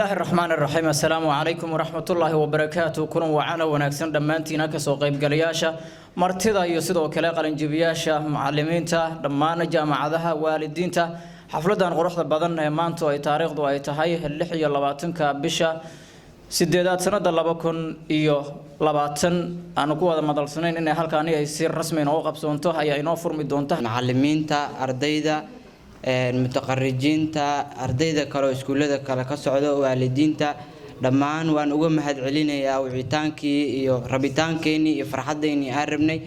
الله الرحمن الرحيم السلام عليكم ورحمة الله وبركاته كنا وعنا ونكسر دمانتنا كسوق قلياشة مرتضى يصيدوا كلا قلنجبياشة معلمين تا دمان جامعها والدين تا حفلة غرفة بدن مانتو أي تاريخ دو أي تهاي اللحية لباتن كبشة سديدات سنة لبكون إيو لباتن أنا قوة مدل سنين إن هالكاني يصير رسمي نوقف سونتو هي ينوفر مدونته معلمين تا أرديدا المتقرجين تا أرديدا كلو إسكولدا كلا كسعودة والدين تا دمان وان uga mahad celinaya wicitaankii iyo rabitaankeenii iyo farxadeennii aan rabnay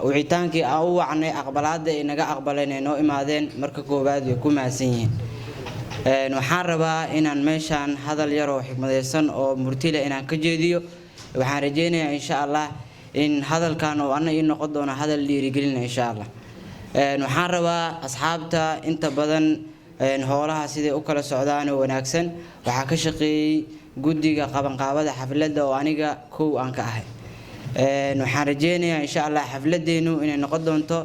wicitaankii aan u wacnay aqbalaada ay naga aqbaleen inoo imaadeen marka koobaad way ku mahadsan yihiin waxaan rabaa inaan meeshaan hadal yar oo xigmadeysan oo murtile inaan ka jeediyo waxaan rajeynayaa insha Allah in hadalkan oo ana ii noqon doono hadal dhiirigelin insha Allah waxaan rabaa asxaabta inta badan howlaha sidii u kala socdaan oo wanaagsan waxa ka shaqeeyay guddiga qabanqaabada xafladda oo aniga koow aan ka ahay waxaan rajeynayaa insha Allah xafladeenu inay noqon doonto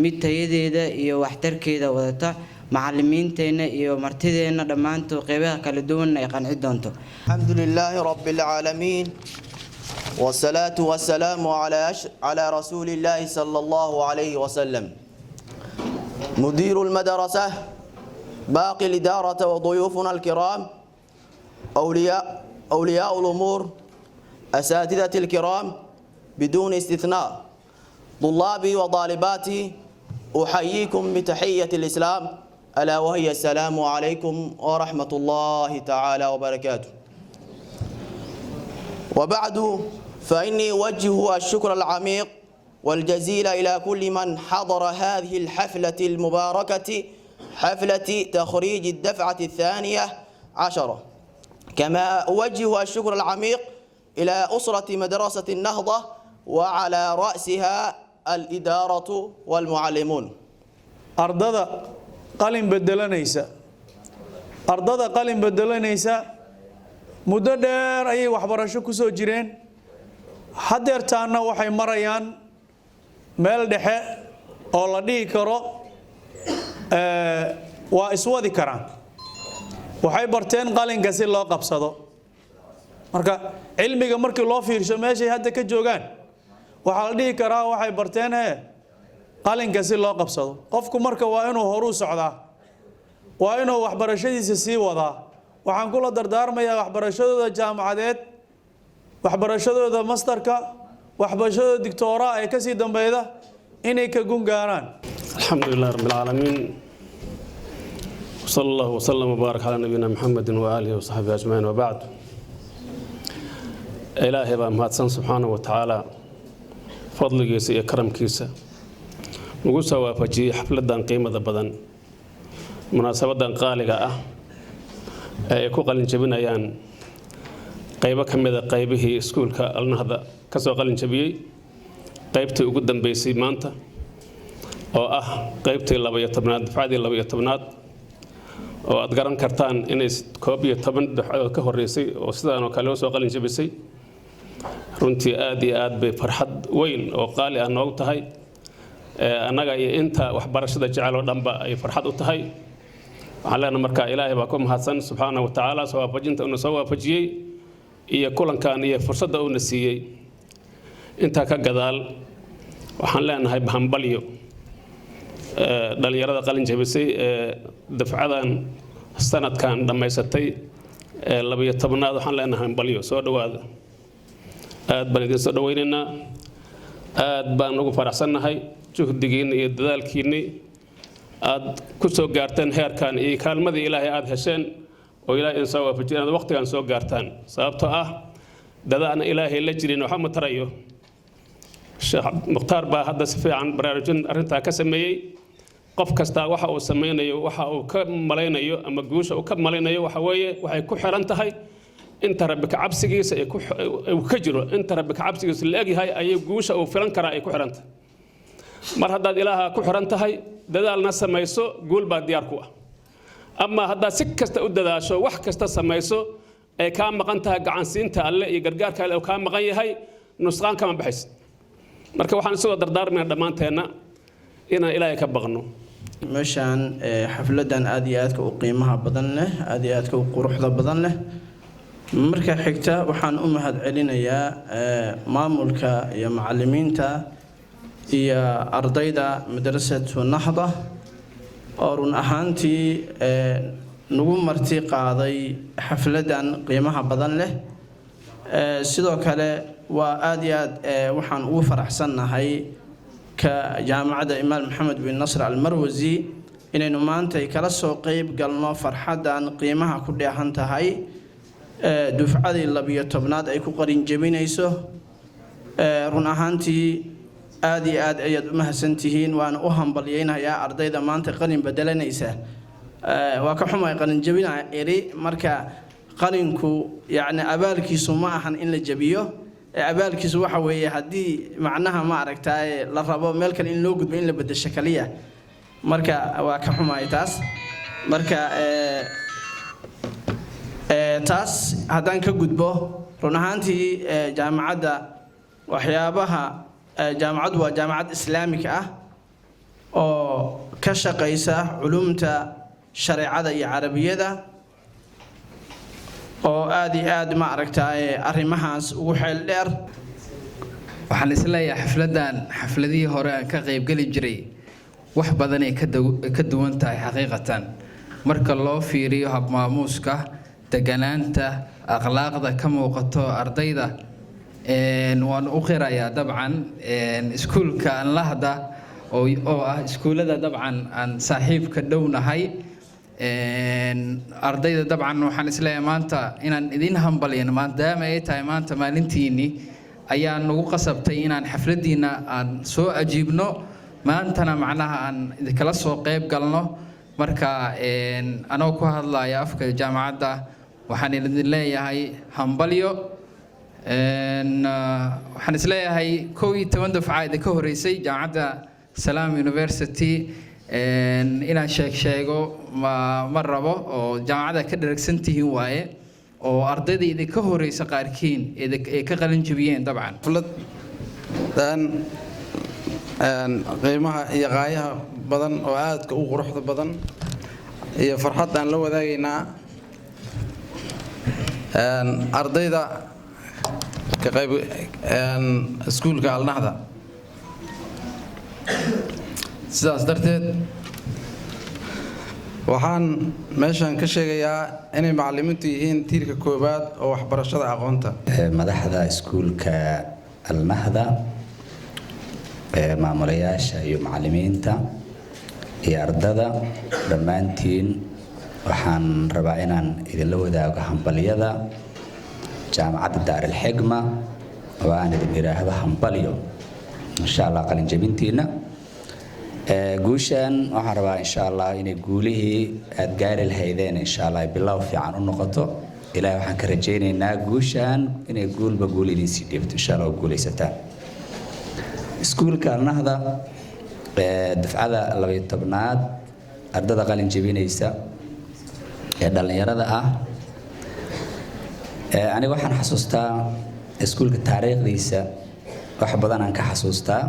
mid tayadeeda iyo waxtarkeeda wadata macallimiinteena iyo martideena dhamaantood qeybaha kala duwan ay qanci doonto alxamdulilaahi rabbil aalamiin wasalaatu wasalaamu ala rasuulillaahi sallallahu alayhi wa sallam mudiiru almadrasa باقي الإدارة وضيوفنا الكرام أولياء الأمور أساتذة الكرام بدون استثناء طلابي وطالباتي أحييكم بتحية الإسلام ألا وهي السلام عليكم ورحمة الله تعالى وبركاته وبعد فإني أوجه الشكر العميق والجزيل إلى كل من حضر هذه الحفلة المباركة حفلة تخريج الدفعة الثانية عشرة كما أوجه الشكر العميق إلى أسرة مدرسة النهضة وعلى رأسها الإدارة والمعلمون أرضا قلم بدلنيسا أرضا قلم بدلنيسا مددر أي وحبرشو كسو جيرين حدر تانا وحي مريان ميل دحي أو لديه كرو waa iswadi karaan waxay barteen qalinka si loo qabsado marka cilmiga markii loo fiirsho meeshay hadda ka joogan waxa la dhigi karaa waxay barteen qalinka si loo qabsado qofku marka waa inuu horu socdaa waa inuu waxbarashadiisa sii wadaa waxaan kula dardaarmayaa waxbarashadooda jaamacadeed waxbarashadooda masterka waxbarashadooda doctora ay ka sii dambeeyda inay ka gungaaraan الحمد لله رب العالمين وصلى الله وسلم وبارك على نبينا محمد وآله وصحبه أجمعين وبعد إلهي بأمهاتسان سبحانه وتعالى فضل كيسا كرم كيسا نقول وافجي حفلة قيمة بدن مناسبة قالقة يكو قلن جبين أيان قيبة كميدة قيبه سكول كالنهضة كسو قلن جبيي قيبتي وقدم بيسي مانتا oo qaybtii 12 dafcadii 12 oo aad garan kartaan inay 12 dafcadood ka horeysay oo sidaan oo kale soo qalin jabisay runtii aad iyo aad bay farxad weyn oo qaali ah noogu tahay anaga iyo inta waxbarashada jecel oo dhanba ay farxad u tahay waxaan leenahay marka Ilaahay baa ku mahadsan subhanahu wa ta'ala soo waafajinta uu soo waafajiyay iyo kulankan iyo fursadda uu na siiyay inta ka gadaal waxaan leenahay bahambaliyo dhalinyarada qalin jabisay dafcadan sanadkan dhameysatay 12aad waxaan leenahay baliyo soo dhawaada aad baan idin soo dhaweynaynaa aad baan ugu faraxsanahay juhdigiina iyo dadaalkiina aad ku soo gaarteen heerkan iyo kaalmadii Ilaahay aad hesheen oo Ilaahay soo waafajiyay aad waqtigan soo gaartaan sababtoo ah dadaan Ilaahay la jirin waxa ma tarayo Sheekh Mukhtaar baa hadda si fiican baraarujin arinta ka sameeyay qof kasta waxa uu sameeynayo waxa uu ka malaynayo ama guusha uu ka malaynayo waxa weeye waxay ku xiran tahay inta rabbika cabsigiisa ay ku ka jiro inta rabbika cabsigiisa la egyahay ay guusha uu filan kara ay ku xiran tahay mar haddaad Ilaaha ku xiran tahay dadaalna samayso guul baa diyaar ku ah ama haddaad si kasta u dadaasho wax kasta samayso ay ka maqan tahay gacansiinta Alle iyo gargaarka Alle oo ka maqan yahay nusqaan kama baxayso marka waxaan soo dardaarmay dhamaanteena inaan Ilaahay ka baqno meeshaan xafladan aad iyo aadka u qiimaha badan leh aad iyo aadka u quruxda badan leh marka xigta waxaan u mahadcelinayaa maamulka iyo macallimiinta iyo ardayda madrasatu Nahda oo run ahaantii nagu marti qaaday xafladan qiimaha badan leh sidoo kale waa aad iyo aad waxaan ugu faraxsanahay ka jaamacada Imaam Maxamed bin Nasr al-Marwazi inaynu maanta kala soo qayb galno farxadan qiimaha ku dheehan tahay dufcadii 12aad ay ku qarin jabinayso run ahaantii aad iyo aad ayaad u mahadsantihiin waan u hambalyeeynayaa ardayda maanta qalin bedelanaysa waa ka xumay qalin jabina eri marka qalinku yaani abaalkiisu ma ahan in la jabiyo abaalkiisu waxa weeye hadii macnaha ma aragtay la rabo meel kale in loo gudbo in la bedesho kaliya marka waa ka xumay taas marka taas haddaan ka gudbo run ahaantii jaamacadda waxyaabaha jaamacaddu waa jaamacad islaamik ah oo ka shaqeysa culumta shareecada iyo carabiyada oo aad iyo aad ma aragtay arrimahaas ugu xeel dheer waxaan isleeyahay xafladii hore aan ka qayb gali jiray wax badan ay ka duwan tahay xaqiiqatan marka loo fiiriyo hab maamuuska deganaanta akhlaaqda ka muuqato ardayda waan u qirayaa dabcan iskuulka Nahda oo ah iskuulada dabcan aan saaxiibka dhownahay ardayda dabcan waxaan isleeyahay maanta inaan idin hambalyeeno maadaama ay tahay maanta maalintiini ayaa nagu qasabtay inaan xafladiina aan soo ajiibno maantana macnaha aan idinkala soo qayb galno marka anoo ku hadlaya afka jaamacadda waxaan idin leeyahay hambalyo waxaan isleeyahay 12 dufcaad ka horeysay jaamacadda Salaam University inaan sheego ma rabo oo jaamacadda ka dharagsantihiin waaye oo ardayda idinka horeysa qaarkiin ee ka qalin jabiyeen dabcan dan qiimaha iyo qaayaha badan oo aadka u quruxda badan iyo farxad aan la wadaagaynaa ardayda ka qayb iskuulka Al-Nahda sidaas darteed waxaan meeshan ka sheegayaa inay macallimiintu yihiin tiirka koobaad oo waxbarashada aqoonta madaxda iskuulka Al-Nahda maamulayaasha iyo macallimiinta iyo ardada dhammaantiin waxaan rabaa inaan idin la wadaago hambaliyada jaamacadda Daar al-Xigma oo aan idin iraahdo hambalyo insha Allah qalin jabintiina guushan waxaan rabaa insha Allah inay guulihii aad gaari lahaydeen insha Allah bilow fiican u noqoto ilaahay waxaan ka rajaynaynaa guushan inay guulba guul idin sii dhiibto insha Allah guulaysataan iskuulka Al-Nahda dufcada 12aad ardada qalin jabinaysa ee dhalinyarada ah aniga waxaan xasuustaa iskuulka taariikhdiisa wax badan aan ka xasuustaa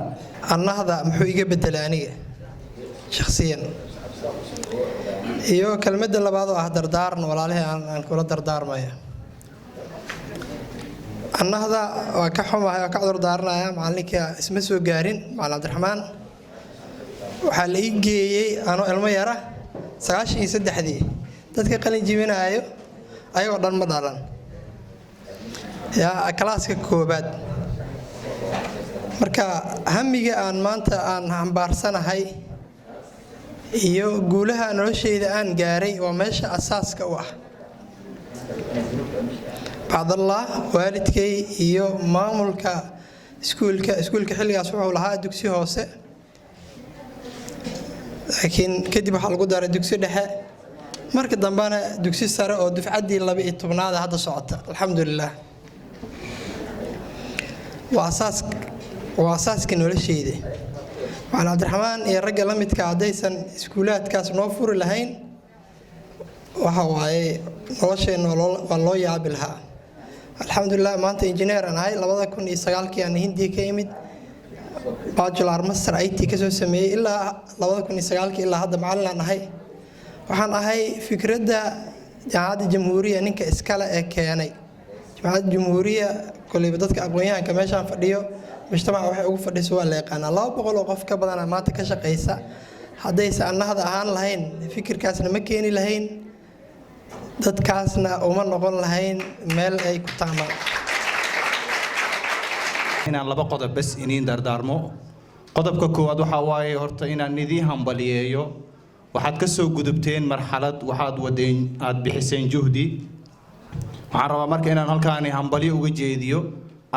Al-Nahda muxuu iga bedelay aniga shakhsiyan iyo kelmadda labaad oo ah dardaaran walaalahay aan kula dardaarmaya Al-Nahda waa ka xumahay oo ka dardaaranaya macallinka isma soo gaarin macallin Cabdiraxmaan waxaa la ii geeyay anoo ilmo yara 93 dadka qalin jibinaayo ayagoo dhan ma dhalan yaa klaaska koobaad marka hamiga aan maanta aan hambaarsanahay iyo guulaha noloshayda aan gaaray waa meesha asaaska u ah bacdallah waalidkay iyo maamulka iskuulka xilligaas wuxuu lahaa dugsi hoose laakiin kadib waxaa lagu daray dugsi dhexe marka dambana dugsi sare oo dufcaddii 12aad hadda socota alxamdulilah waa asaaska noloshayda macallin Cabdiraxmaan iyo ragga la midka haddaysan iskuulaadkaas noo furi lahayn waxa waaye nolosheenna waa loo yaabi lahaa alxamdulilah maanta injineer aan ahay 2009 aan Hindiya ka imid bachelor master IT ka soo sameeyay ilaa 2009 ilaa hadda macallin aan ahay waxaan ahay fikradda jaamacadda jamhuuriya ninka iskale ee keenay jaamacadda jumhuuriya koleyba dadka aqoon-yahanka meeshaan fadhiyo mujtamaca waxay ugu fadhiso waa la yaqaanaa 200 oo qof ka badana maanta ka shaqaysa haddaysa annahda ahaan lahayn fikirkaasna ma keeni lahayn dadkaasna uma noqon lahayn meel ay ku taamaan inaan laba qodob bas iniin dardaarmo qodobka koowaad waxaa waaye horta inaan idin hambaliyeeyo waxaad ka soo gudubteen marxalad waxaad wadeen aad bixiseen juhdi waxaan rabaa marka inaan halkaani hambaliyo uga jeediyo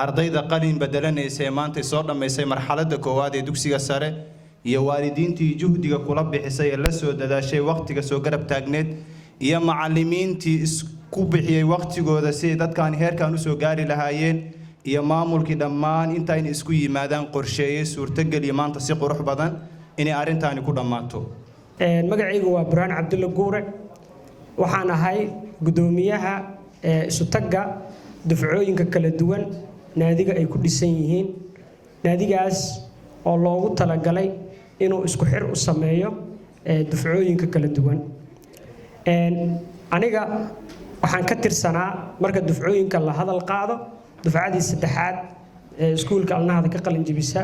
ardayda qalin bedelanaysa ee maanta soo dhammaysay marxaladda koowaad ee dugsiga sare iyo waalidiintii juhdiga kula bixisay ee la soo dadaashay waqtiga soo garab taagneed iyo macallimiintii isku bixiyay waqtigooda si dadkaan heerkan u soo gaari lahaayeen iyo maamulkii dhammaan intaayna isku yimaadaan qorsheeyay suurtagal iyo maanta si qurux badan inay arrintaani ku dhammaato magacaygu waa burhaan cabdulla guure waxaan ahay gudoomiyaha isu tagga dufcooyinka kala duwan naadiga ay ku dhisan yihiin naadigaas oo loogu talagalay inuu isku xir u sameeyo dufcooyinka kala duwan aniga waxaan ka tirsanaa marka dufcooyinka la hadal qaado dufcadii saddexaad ee iskuulka alnahda ka qalin jibisa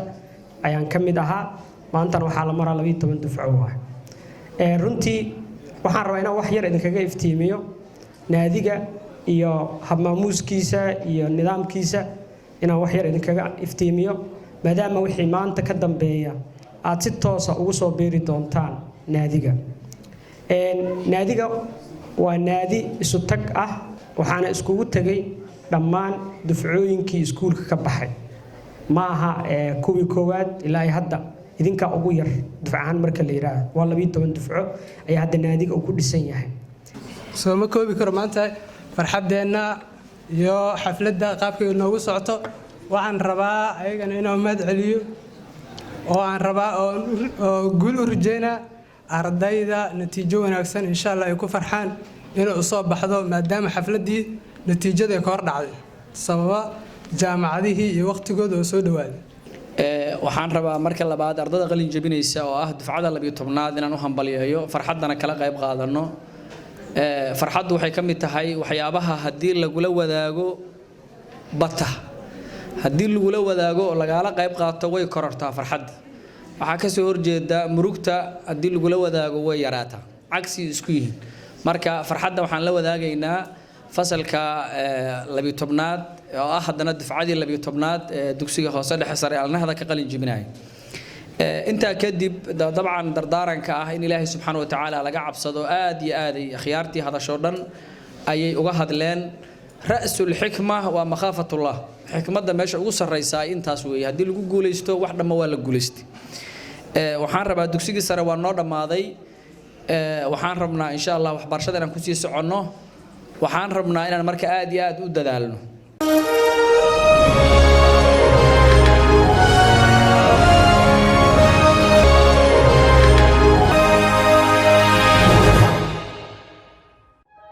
ayaan ka mid ahaa maantana waxaa la maraa 12 dufco ah runtii waxaan rabaa inaan wax yar idinkaga iftiimiyo naadiga iyo habmaamuuskiisa iyo nidaamkiisa inaan wax yar idinkaga iftiimiyo maadaama wixii maanta ka dambeeya aad si toosa ugu soo beeri doontaan naadiga naadiga waa naadi isu tag ah waxaana iskugu tagay dhammaan dufcooyinkii iskuulka ka baxay ma aha kuwii koowaad ilaa hadda idinka ugu yar dufcahan marka la yiraahdo waa 12 dufco ayaa hadda naadiga uu ku dhisan yahay soo ma koobi karo maanta farxadeena iyo xafladda qaabka inoogu socoto waxaan rabaa ayagana inaan mahad celiyo oo aan rabaa oo guul u rajeynaa ardayda natiijo wanaagsan insha Allah ay ku farxaan inuu soo baxdo maadaama xafladii natiijada ay ka hor dhacday sababa jaamacadihii iyo waqtigooda oo soo dhawaaday waxaan rabaa marka labaad ardayda qalin jabinaysa oo ah dufcada 12aad inaan u hambaliyeeyo farxadana kala qayb qaadano farxaddu waxay ka mid tahay waxyaabaha haddii lagula wadaago bata haddii lagula wadaago oo lagala qayb qaato way korortaa farxadda waxaa ka soo horjeeda murugta haddii lagula wadaago way yaraataa cagsi isku yihiin marka farxadda waxaan la wadaagaynaa fasalka 12aad oo ah haddana dufcadii 12aad dugsiga hoose dhexe sare alnahda ka qalin jibinay inta kadib dabcan dardaaranka ah in Ilaahay subhanahu wa ta'ala laga cabsado aad iyo aad ay khiyaartii hadasho dhan ayay uga hadleen ra'sul hikma wa makhafatullah hikmada meesha ugu sareysaa intaas weey hadii lagu guuleysto wax dhama waa la guuleystay waxaan rabaa dugsiga sare waa noo dhamaaday waxaan rabnaa insha Allah wax barashada inaan ku sii socono waxaan rabnaa inaan marka aad iyo aad u dadaalno